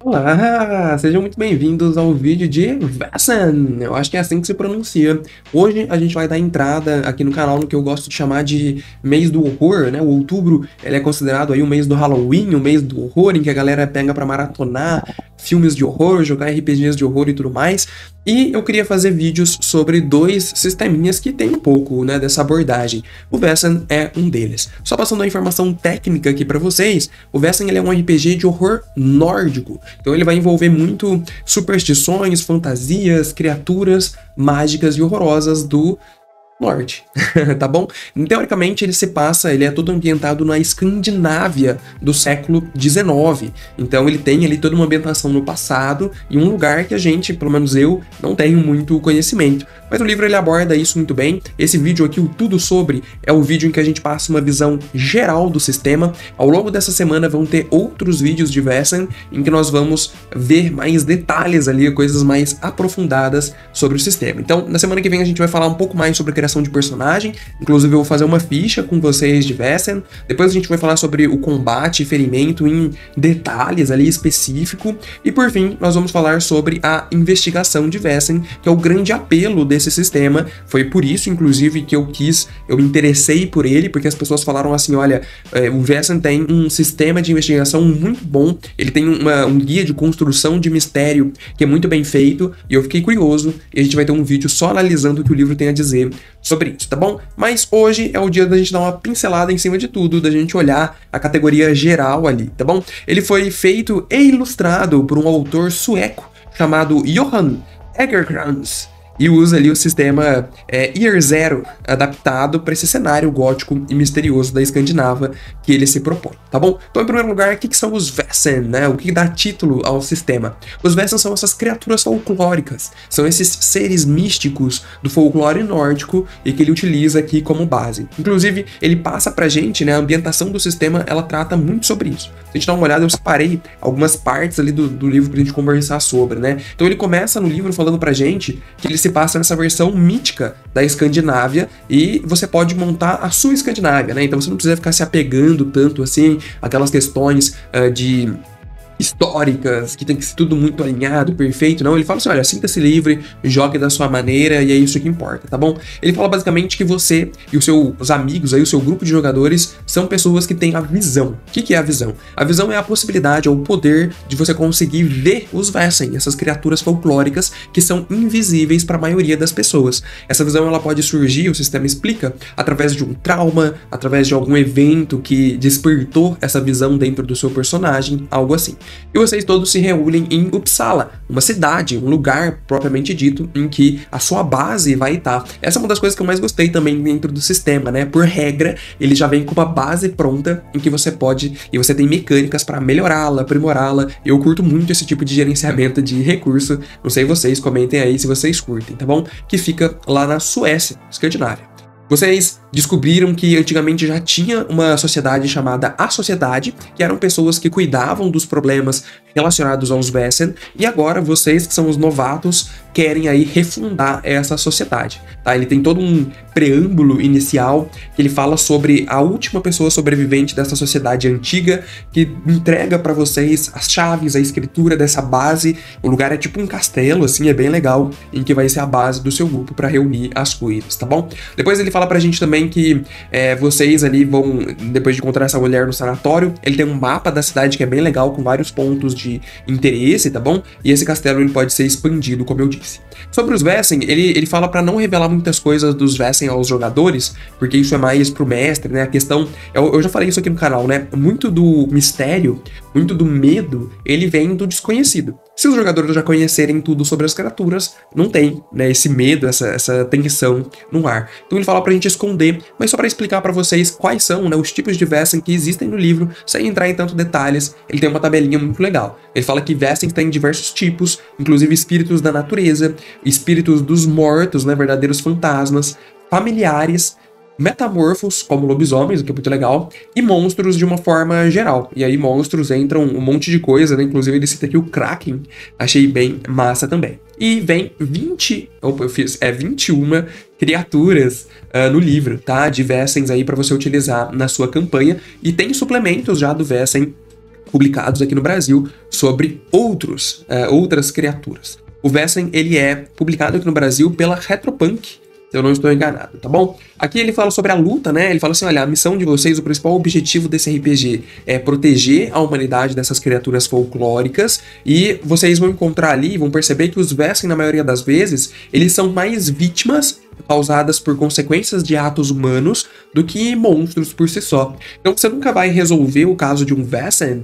Olá, sejam muito bem-vindos ao vídeo de Vaesen. Eu acho que é assim que se pronuncia. Hoje a gente vai dar entrada aqui no canal no que eu gosto de chamar de mês do horror, né? O outubro, ele é considerado aí o mês do Halloween, o mês do horror, em que a galera pega pra maratonar filmes de horror, jogar RPGs de horror e tudo mais. E eu queria fazer vídeos sobre dois sisteminhas que tem um pouco, né, dessa abordagem. O Vaesen é um deles. Só passando a informação técnica aqui pra vocês, o Vaesen ele é um RPG de horror nórdico. Então ele vai envolver muito superstições, fantasias, criaturas mágicas e horrorosas do norte, tá bom? Teoricamente ele é todo ambientado na Escandinávia do século XIX, então ele tem ali toda uma ambientação no passado e um lugar que a gente, pelo menos eu, não tenho muito conhecimento. Mas o livro ele aborda isso muito bem. Esse vídeo aqui, o Tudo Sobre, é o vídeo em que a gente passa uma visão geral do sistema. Ao longo dessa semana vão ter outros vídeos de Vaesen em que nós vamos ver mais detalhes ali, coisas mais aprofundadas sobre o sistema. Então, na semana que vem a gente vai falar um pouco mais sobre a criação de personagem, inclusive eu vou fazer uma ficha com vocês de Vaesen. Depois a gente vai falar sobre o combate e ferimento em detalhes ali específico. E por fim, nós vamos falar sobre a investigação de Vaesen, que é o grande apelo desse sistema. Foi por isso, inclusive, que eu me interessei por ele, porque as pessoas falaram assim, olha, o Vaesen tem um sistema de investigação muito bom, ele tem um guia de construção de mistério que é muito bem feito, e eu fiquei curioso, e a gente vai ter um vídeo só analisando o que o livro tem a dizer sobre isso, tá bom? Mas hoje é o dia da gente dar uma pincelada em cima de tudo, da gente olhar a categoria geral ali, tá bom? Ele foi feito e ilustrado por um autor sueco chamado Johan Egerkrans, e usa ali o sistema Year Zero adaptado para esse cenário gótico e misterioso da Escandinava que ele se propõe, tá bom? Então, em primeiro lugar, o que são os Vaesen, né? O que dá título ao sistema? Os Vaesen são essas criaturas folclóricas, são esses seres místicos do folclore nórdico e que ele utiliza aqui como base. Inclusive, ele passa pra gente, né? A ambientação do sistema, ela trata muito sobre isso. Se a gente dá uma olhada, eu separei algumas partes ali do livro pra gente conversar sobre, né? Então, ele começa no livro falando pra gente que ele se passa nessa versão mítica da Escandinávia e você pode montar a sua Escandinávia, né? Então você não precisa ficar se apegando tanto assim aquelas questões de históricas, que tem que ser tudo muito alinhado, perfeito, não. Ele fala assim, olha, sinta-se livre, jogue da sua maneira e é isso que importa, tá bom? Ele fala basicamente que você e os seus amigos, aí o seu grupo de jogadores, são pessoas que têm a visão. O que é a visão? A visão é a possibilidade, ou o poder de você conseguir ver os Vaesen, essas criaturas folclóricas que são invisíveis para a maioria das pessoas. Essa visão ela pode surgir, o sistema explica, através de um trauma, através de algum evento que despertou essa visão dentro do seu personagem, algo assim. E vocês todos se reúnem em Uppsala, uma cidade, um lugar propriamente dito, em que a sua base vai estar. Essa é uma das coisas que eu mais gostei também dentro do sistema, né? Por regra, ele já vem com uma base pronta em que você pode, e você tem mecânicas para melhorá-la, aprimorá-la. Eu curto muito esse tipo de gerenciamento de recurso. Não sei vocês, comentem aí se vocês curtem, tá bom? Que fica lá na Suécia, Escandinávia. Vocês descobriram que antigamente já tinha uma sociedade chamada A Sociedade, que eram pessoas que cuidavam dos problemas relacionados aos Vaesen, e agora vocês, que são os novatos, querem aí refundar essa sociedade, tá? Ele tem todo um preâmbulo inicial que ele fala sobre a última pessoa sobrevivente dessa sociedade antiga, que entrega para vocês as chaves, a escritura dessa base. O lugar é tipo um castelo, assim, é bem legal, em que vai ser a base do seu grupo para reunir as coisas, tá bom? Depois ele fala pra gente também que vocês ali vão, depois de encontrar essa mulher no sanatório, ele tem um mapa da cidade que é bem legal, com vários pontos de interesse, tá bom? E esse castelo ele pode ser expandido, como eu disse. Sobre os Vaesen, ele fala pra não revelar muitas coisas dos Vaesen aos jogadores, porque isso é mais pro mestre, né? A questão, eu já falei isso aqui no canal, né? Muito do mistério, muito do medo, ele vem do desconhecido. Se os jogadores já conhecerem tudo sobre as criaturas, não tem, né, esse medo, essa tensão no ar. Então ele fala pra gente esconder, mas só pra explicar pra vocês quais são, né, os tipos de Vaesen que existem no livro, sem entrar em tanto detalhes, ele tem uma tabelinha muito legal. Ele fala que Vaesen tem diversos tipos, inclusive espíritos da natureza, espíritos dos mortos, né, verdadeiros fantasmas, familiares, metamorfos, como lobisomens, o que é muito legal, e monstros de uma forma geral. E aí monstros entram um monte de coisa, né? Inclusive ele cita aqui o Kraken, achei bem massa também. E vem 21 criaturas no livro, tá? De Vaesen aí para você utilizar na sua campanha, e tem suplementos já do Vaesen publicados aqui no Brasil sobre outras criaturas. O Vessen, ele é publicado aqui no Brasil pela Retropunk, se eu não estou enganado, tá bom? Aqui ele fala sobre a luta, né? Ele fala assim, olha, a missão de vocês, o principal objetivo desse RPG é proteger a humanidade dessas criaturas folclóricas, e vocês vão encontrar ali, vão perceber que os Vessen, na maioria das vezes, eles são mais vítimas causadas por consequências de atos humanos do que monstros por si só. Então você nunca vai resolver o caso de um Vessen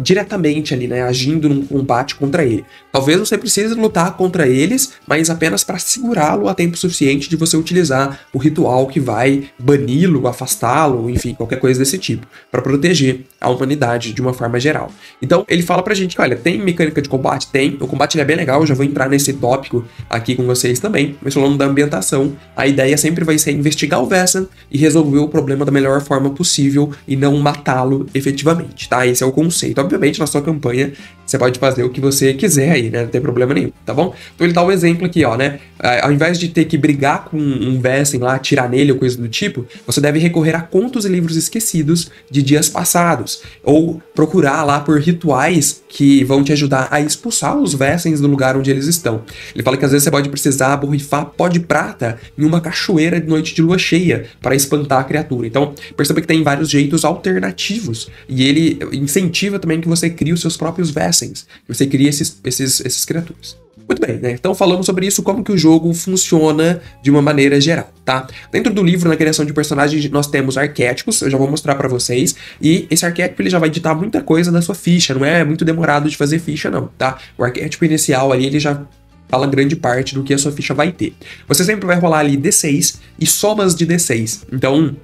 diretamente ali, né, agindo num combate contra ele. Talvez você precise lutar contra eles, mas apenas para segurá-lo a tempo suficiente de você utilizar o ritual que vai bani-lo, afastá-lo, enfim, qualquer coisa desse tipo, para proteger a humanidade de uma forma geral. Então ele fala pra gente que, olha, tem mecânica de combate? Tem. O combate ele é bem legal, eu já vou entrar nesse tópico aqui com vocês também, mas falando da ambientação, a ideia sempre vai ser investigar o Vessen e resolver o problema da melhor forma possível e não matá-lo efetivamente, tá? Esse é o conceito. Obviamente, na sua campanha, você pode fazer o que você quiser aí, né? Não tem problema nenhum, tá bom? Então ele dá um exemplo aqui, ó, né? Ao invés de ter que brigar com um Vessen lá, atirar nele ou coisa do tipo, você deve recorrer a contos e livros esquecidos de dias passados, ou procurar lá por rituais que vão te ajudar a expulsar os Vessens do lugar onde eles estão. Ele fala que às vezes você pode precisar borrifar pó de prata em uma cachoeira de noite de lua cheia para espantar a criatura. Então, perceba que tem vários jeitos alternativos, e ele incentiva também que você crie os seus próprios Vessens, que você crie esses criaturas. Muito bem, né? Então falamos sobre isso, como que o jogo funciona de uma maneira geral, tá? Dentro do livro, na criação de personagens, nós temos arquétipos, eu já vou mostrar pra vocês, e esse arquétipo ele já vai ditar muita coisa da sua ficha, não é muito demorado de fazer ficha não, tá? O arquétipo inicial ali, ele já fala grande parte do que a sua ficha vai ter. Você sempre vai rolar ali D6 e somas de D6, então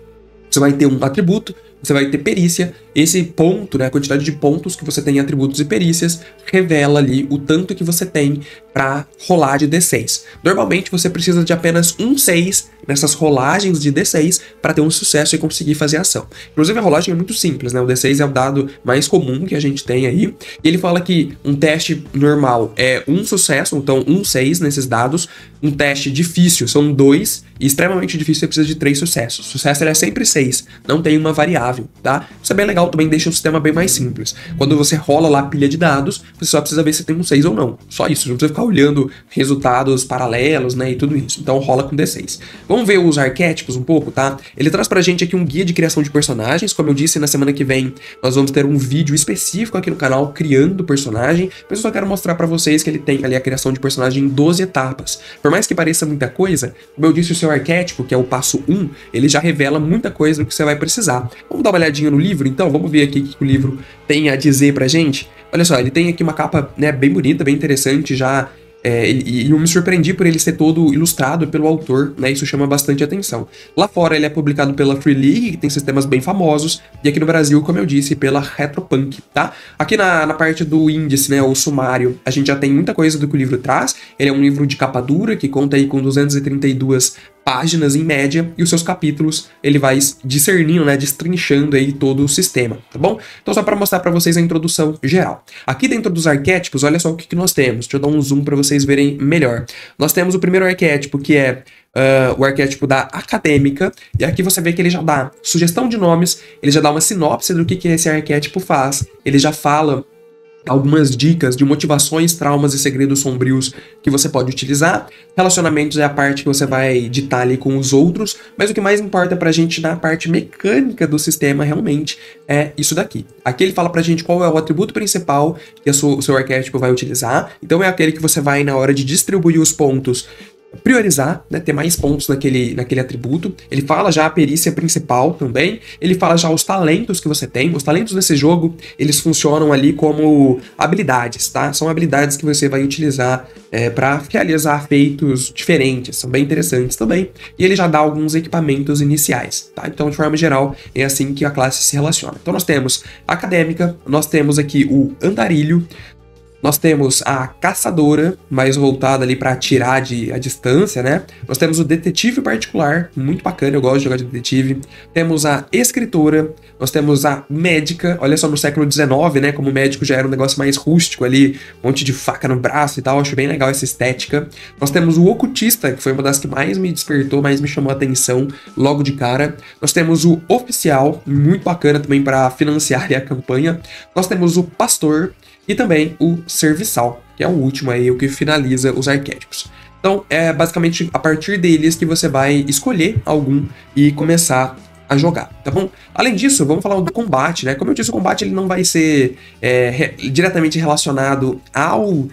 você vai ter um atributo, você vai ter perícia, esse ponto, né, a quantidade de pontos que você tem em atributos e perícias, revela ali o tanto que você tem para rolar de D6. Normalmente você precisa de apenas um 6 nessas rolagens de D6 para ter um sucesso e conseguir fazer a ação. Inclusive a rolagem é muito simples, né? O D6 é o dado mais comum que a gente tem aí, e ele fala que um teste normal é um sucesso, então um 6 nesses dados, um teste difícil são 2, e extremamente difícil você precisa de 3 sucessos. O sucesso ele é sempre 6, não tem uma variável, tá? Isso é bem legal, também deixa o sistema bem mais simples. Quando você rola lá a pilha de dados, você só precisa ver se tem um 6 ou não. Só isso, não precisa ficar olhando resultados paralelos, né, e tudo isso. Então rola com D6. Vamos ver os arquétipos um pouco, tá? Ele traz pra gente aqui um guia de criação de personagens. Como eu disse, na semana que vem nós vamos ter um vídeo específico aqui no canal criando personagem, mas eu só quero mostrar pra vocês que ele tem ali a criação de personagem em 12 etapas. Por mais que pareça muita coisa, como eu disse, o seu arquétipo, que é o passo 1, ele já revela muita coisa do que você vai precisar. Vamos dar uma olhadinha no livro, então? Vamos ver aqui o que o livro tem a dizer pra gente? Olha só, ele tem aqui uma capa, né, bem bonita, bem interessante já. E eu me surpreendi por ele ser todo ilustrado pelo autor, né? Isso chama bastante atenção. Lá fora ele é publicado pela Free League, que tem sistemas bem famosos, e aqui no Brasil, como eu disse, pela Retropunk, tá? Aqui na parte do índice, né, o sumário, a gente já tem muita coisa do que o livro traz. Ele é um livro de capa dura, que conta aí com 232 páginas em média, e os seus capítulos ele vai discernindo, né, destrinchando aí todo o sistema, tá bom? Então só para mostrar para vocês a introdução geral. Aqui dentro dos arquétipos, olha só o que nós temos. Deixa eu dar um zoom para vocês verem melhor. Nós temos o primeiro arquétipo, que é o arquétipo da acadêmica, e aqui você vê que ele já dá sugestão de nomes, ele já dá uma sinopse do que esse arquétipo faz, ele já fala algumas dicas de motivações, traumas e segredos sombrios que você pode utilizar. Relacionamentos é a parte que você vai ditar ali com os outros, mas o que mais importa pra gente na parte mecânica do sistema realmente é isso daqui. Aqui ele fala pra gente qual é o atributo principal que o seu arquétipo vai utilizar, então é aquele que você vai, na hora de distribuir os pontos, priorizar, né, ter mais pontos naquele atributo. Ele fala já a perícia principal também, ele fala já os talentos que você tem. Os talentos nesse jogo, eles funcionam ali como habilidades, tá? São habilidades que você vai utilizar para realizar feitos diferentes, são bem interessantes também. E ele já dá alguns equipamentos iniciais, tá? Então, de forma geral, é assim que a classe se relaciona. Então nós temos a acadêmica, nós temos aqui o andarilho, Nós temos a caçadora, mais voltada ali para atirar a distância, né? Nós temos o detetive particular, muito bacana, eu gosto de jogar de detetive. Temos a escritora, nós temos a médica, olha só, no século XIX, né? Como o médico já era um negócio mais rústico ali, um monte de faca no braço e tal, acho bem legal essa estética. Nós temos o ocultista, que foi uma das que mais me despertou, mais me chamou a atenção logo de cara. Nós temos o oficial, muito bacana também para financiar a campanha. Nós temos o pastor, e também o serviçal, que é o último aí, o que finaliza os arquétipos. Então, é basicamente a partir deles que você vai escolher algum e começar a jogar, tá bom? Além disso, vamos falar do combate, né? Como eu disse, o combate ele não vai ser diretamente relacionado ao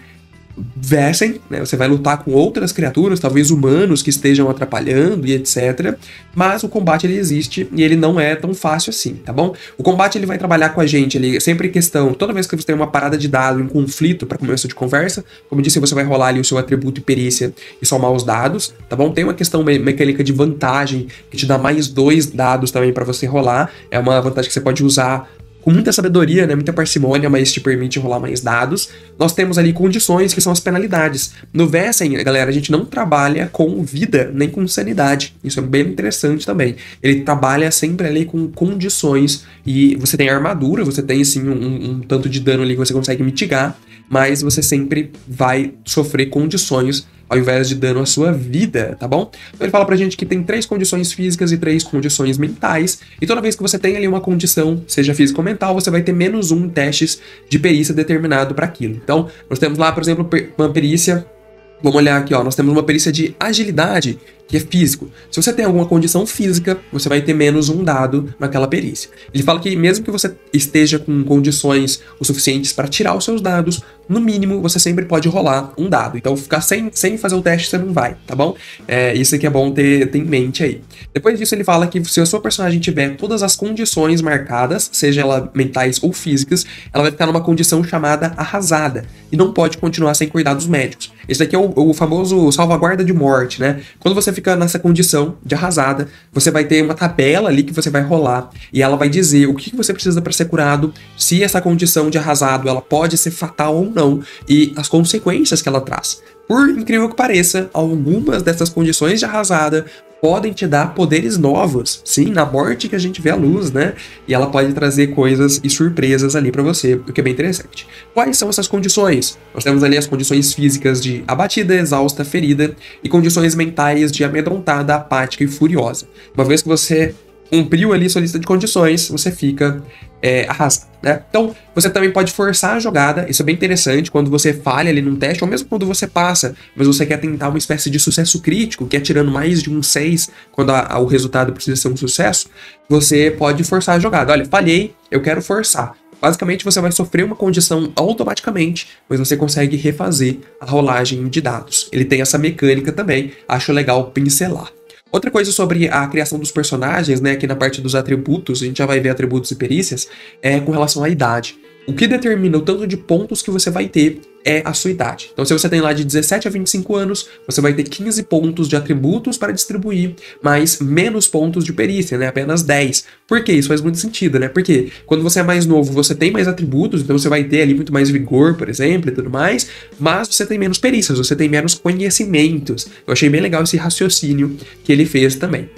Vessen, né? Você vai lutar com outras criaturas, talvez humanos que estejam atrapalhando e etc. Mas o combate ele existe e ele não é tão fácil assim, tá bom? O combate ele vai trabalhar com a gente, ele é sempre questão, toda vez que você tem uma parada de dado em conflito para começo de conversa, como eu disse, você vai rolar ali o seu atributo e perícia e somar os dados, tá bom? Tem uma questão mecânica de vantagem que te dá mais 2 dados também para você rolar, é uma vantagem que você pode usar com muita sabedoria, né, muita parcimônia, mas te permite rolar mais dados. Nós temos ali condições, que são as penalidades. No Vessen, galera, a gente não trabalha com vida, nem com sanidade. Isso é bem interessante também. Ele trabalha sempre ali com condições, e você tem armadura, você tem, sim, um tanto de dano ali que você consegue mitigar, mas você sempre vai sofrer condições ao invés de dano à sua vida, tá bom? Então ele fala pra gente que tem 3 condições físicas e 3 condições mentais, e toda vez que você tem ali uma condição, seja física ou mental, você vai ter menos 1 testes de perícia determinado para aquilo. Então, nós temos lá, por exemplo, uma perícia. Vamos olhar aqui, ó, nós temos uma perícia de agilidade, que é físico. Se você tem alguma condição física, você vai ter menos 1 dado naquela perícia. Ele fala que mesmo que você esteja com condições o suficientes para tirar os seus dados, no mínimo você sempre pode rolar 1 dado. Então ficar sem fazer o teste você não vai, tá bom? Isso aqui é bom ter em mente aí. Depois disso ele fala que se a sua personagem tiver todas as condições marcadas, seja ela mentais ou físicas, ela vai ficar numa condição chamada arrasada e não pode continuar sem cuidados médicos. Esse daqui é o famoso salvaguarda de morte, né? Quando você fica nessa condição de arrasada, você vai ter uma tabela ali que você vai rolar e ela vai dizer o que você precisa para ser curado, se essa condição de arrasado ela pode ser fatal ou não e as consequências que ela traz. Por incrível que pareça, algumas dessas condições de arrasada podem te dar poderes novos. Sim, na morte que a gente vê a luz, né? E ela pode trazer coisas e surpresas ali pra você, o que é bem interessante. Quais são essas condições? Nós temos ali as condições físicas de abatida, exausta, ferida e condições mentais de amedrontada, apática e furiosa. Uma vez que você cumpriu ali sua lista de condições, você fica arrasado, né? Então, você também pode forçar a jogada, isso é bem interessante, quando você falha ali num teste, ou mesmo quando você passa, mas você quer tentar uma espécie de sucesso crítico, que é tirando mais de um 6, quando o resultado precisa ser um sucesso, você pode forçar a jogada. Olha, falhei, eu quero forçar. Basicamente, você vai sofrer uma condição automaticamente, mas você consegue refazer a rolagem de dados. Ele tem essa mecânica também, acho legal pincelar. Outra coisa sobre a criação dos personagens, né, aqui na parte dos atributos, a gente já vai ver atributos e perícias, é com relação à idade. O que determina o tanto de pontos que você vai ter é a sua idade. Então, se você tem lá de 17 a 25 anos, você vai ter 15 pontos de atributos para distribuir, mas menos pontos de perícia, né? Apenas 10. Por quê? Isso faz muito sentido, né? Porque quando você é mais novo, você tem mais atributos, então você vai ter ali muito mais vigor, por exemplo, e tudo mais, mas você tem menos perícias, você tem menos conhecimentos. Eu achei bem legal esse raciocínio que ele fez também.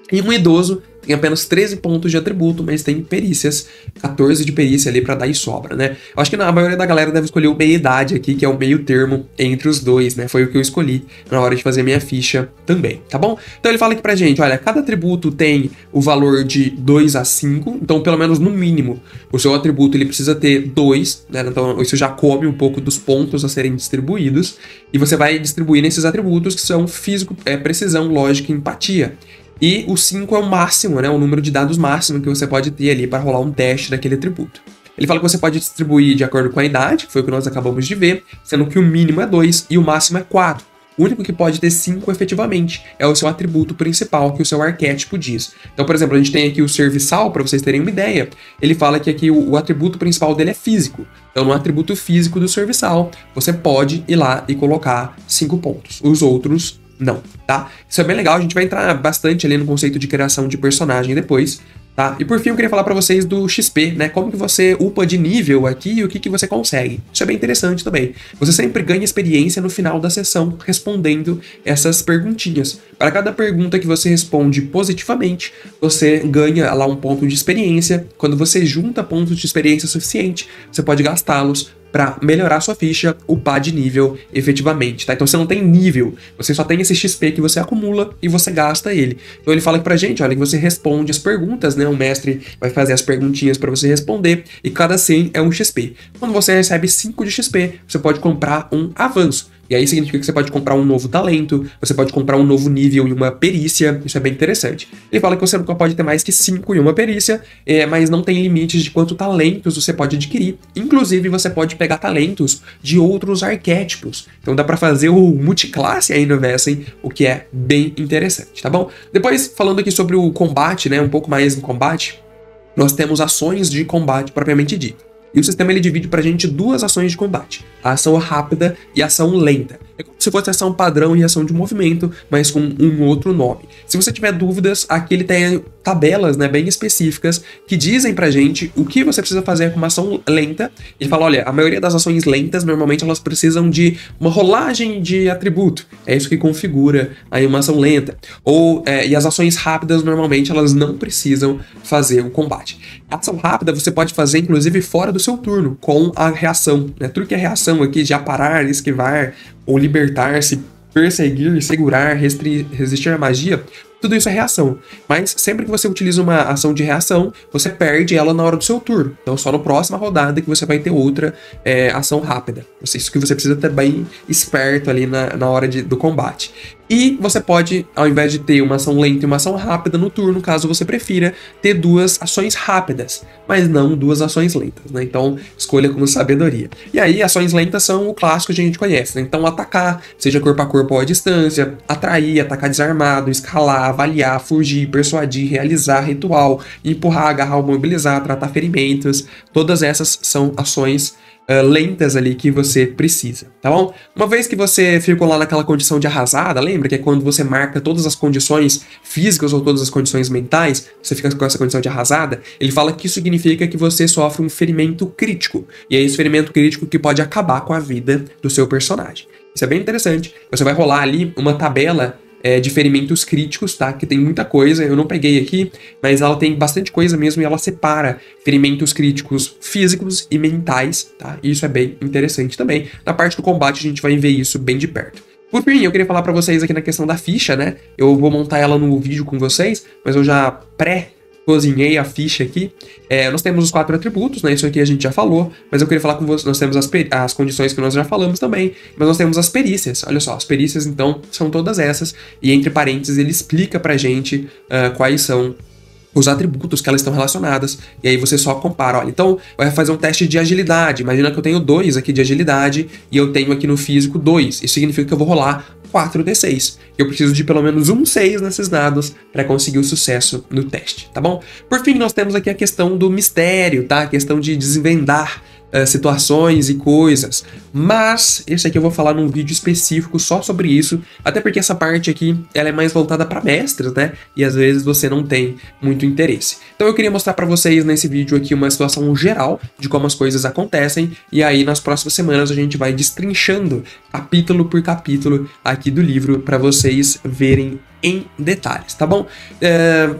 E um idoso tem apenas 13 pontos de atributo, mas tem perícias, 14 de perícia ali pra dar e sobra, né? Eu acho que a maioria da galera deve escolher o meia-idade aqui, que é o meio termo entre os dois, né? Foi o que eu escolhi na hora de fazer minha ficha também, tá bom? Então ele fala aqui pra gente, olha, cada atributo tem o valor de 2 a 5, então pelo menos no mínimo o seu atributo ele precisa ter 2, né? Então isso já come um pouco dos pontos a serem distribuídos, e você vai distribuir nesses atributos que são físico, precisão, lógica e empatia. E o 5 é o máximo, né? O número de dados máximo que você pode ter ali para rolar um teste daquele atributo. Ele fala que você pode distribuir de acordo com a idade, que foi o que nós acabamos de ver, sendo que o mínimo é 2 e o máximo é 4. O único que pode ter 5 efetivamente é o seu atributo principal, que o seu arquétipo diz. Então, por exemplo, a gente tem aqui o serviçal, para vocês terem uma ideia. Ele fala que aqui o atributo principal dele é físico. Então, no atributo físico do serviçal, você pode ir lá e colocar 5 pontos. Os outros não, tá? Isso é bem legal, a gente vai entrar bastante ali no conceito de criação de personagem depois, tá? E por fim, eu queria falar para vocês do XP, né? Como que você upa de nível aqui e o que você consegue. Isso é bem interessante também. Você sempre ganha experiência no final da sessão respondendo essas perguntinhas. Para cada pergunta que você responde positivamente, você ganha lá um ponto de experiência. Quando você junta pontos de experiência suficiente, você pode gastá-los para melhorar sua ficha, upar de nível efetivamente, tá? Então você não tem nível, você só tem esse XP que você acumula e você gasta ele. Então ele fala aqui pra gente, olha, que você responde as perguntas, né? O mestre vai fazer as perguntinhas para você responder e cada 100 é um XP. Quando você recebe 5 de XP, você pode comprar um avanço. E aí significa que você pode comprar um novo talento, você pode comprar um novo nível e uma perícia, isso é bem interessante. Ele fala que você nunca pode ter mais que 5 em uma perícia, mas não tem limites de quanto talentos você pode adquirir. Inclusive, você pode pegar talentos de outros arquétipos. Então dá pra fazer o multiclasse aí no Vessen, o que é bem interessante, tá bom? Depois, falando aqui sobre o combate, né, um pouco mais no combate, nós temos ações de combate propriamente dito. E o sistema ele divide pra gente duas ações de combate, a ação rápida e a ação lenta. É como se fosse ação padrão e ação de movimento, mas com um outro nome. Se você tiver dúvidas, aqui ele tem tabelas, né, bem específicas que dizem pra gente o que você precisa fazer com uma ação lenta. Ele fala, olha, a maioria das ações lentas, normalmente elas precisam de uma rolagem de atributo. É isso que configura aí uma ação lenta. E as ações rápidas, normalmente, elas não precisam fazer o combate. A ação rápida você pode fazer, inclusive, fora do seu turno, com a reação, né? Tudo que é reação aqui, de aparar, esquivar, ou libertar-se, perseguir, segurar, resistir à magia, tudo isso é reação. Mas sempre que você utiliza uma ação de reação, você perde ela na hora do seu turno. Então só na próxima rodada que você vai ter outra ação rápida. Isso que você precisa ter bem esperto ali na hora do combate. E você pode, ao invés de ter uma ação lenta e uma ação rápida no turno, caso você prefira, ter duas ações rápidas, mas não duas ações lentas, né? Então, escolha com sabedoria. E aí, ações lentas são o clássico que a gente conhece, né? Então, atacar, seja corpo a corpo ou à distância, atrair, atacar desarmado, escalar, avaliar, fugir, persuadir, realizar ritual, empurrar, agarrar ou mobilizar, tratar ferimentos, todas essas são ações lentas ali que você precisa, tá bom? Uma vez que você ficou lá naquela condição de arrasada, lembra que é quando você marca todas as condições físicas ou todas as condições mentais, você fica com essa condição de arrasada, ele fala que isso significa que você sofre um ferimento crítico, e é esse ferimento crítico que pode acabar com a vida do seu personagem. Isso é bem interessante, você vai rolar ali uma tabela de ferimentos críticos, tá? Que tem muita coisa, eu não peguei aqui, mas ela tem bastante coisa mesmo e ela separa ferimentos críticos físicos e mentais, tá? E isso é bem interessante também. Na parte do combate a gente vai ver isso bem de perto. Por fim, eu queria falar pra vocês aqui na questão da ficha, né? Eu vou montar ela no vídeo com vocês, mas eu já cozinhei a ficha aqui. Nós temos os 4 atributos, né? Isso aqui a gente já falou, mas eu queria falar com vocês. Nós temos as condições que nós já falamos também, mas nós temos as perícias. Olha só, as perícias, então, são todas essas, e entre parênteses ele explica pra gente quais são os atributos que elas estão relacionadas, e aí você só compara, olha, então vai fazer um teste de agilidade, imagina que eu tenho 2 aqui de agilidade, e eu tenho aqui no físico 2, isso significa que eu vou rolar 4d6, eu preciso de pelo menos um 6 nesses dados para conseguir o sucesso no teste, tá bom? Por fim, nós temos aqui a questão do mistério, tá? A questão de desvendar situações e coisas, mas esse aqui eu vou falar num vídeo específico só sobre isso, até porque essa parte aqui ela é mais voltada para mestres, né? E às vezes você não tem muito interesse. Então eu queria mostrar para vocês nesse vídeo aqui uma situação geral de como as coisas acontecem, e aí nas próximas semanas a gente vai destrinchando capítulo por capítulo aqui do livro para vocês verem em detalhes, tá bom?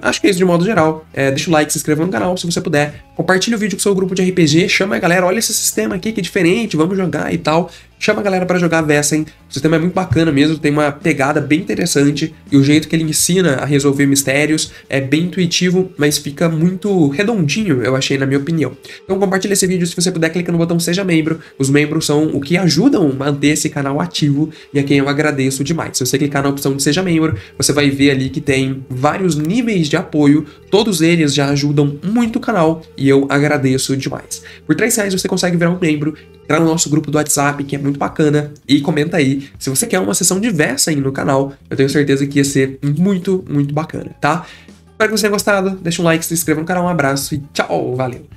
Acho que é isso de modo geral. Deixa o like, se inscreva no canal se você puder. Compartilha o vídeo com o seu grupo de RPG, chama a galera, olha esse sistema aqui que é diferente, vamos jogar e tal. Chama a galera para jogar Vessen. O sistema é muito bacana mesmo, tem uma pegada bem interessante e o jeito que ele ensina a resolver mistérios é bem intuitivo, mas fica muito redondinho, eu achei, na minha opinião. Então compartilha esse vídeo, se você puder, clica no botão Seja Membro. Os membros são o que ajudam a manter esse canal ativo e a quem eu agradeço demais. Se você clicar na opção de Seja Membro, você vai ver ali que tem vários níveis de apoio, todos eles já ajudam muito o canal e eu agradeço demais. Por R$3 você consegue virar um membro, entrar no nosso grupo do WhatsApp, que é muito bacana, e comenta aí se você quer uma sessão de Vessen no canal. Eu tenho certeza que ia ser muito, muito bacana, tá? Espero que você tenha gostado, deixa um like, se inscreva no canal, um abraço e tchau, valeu!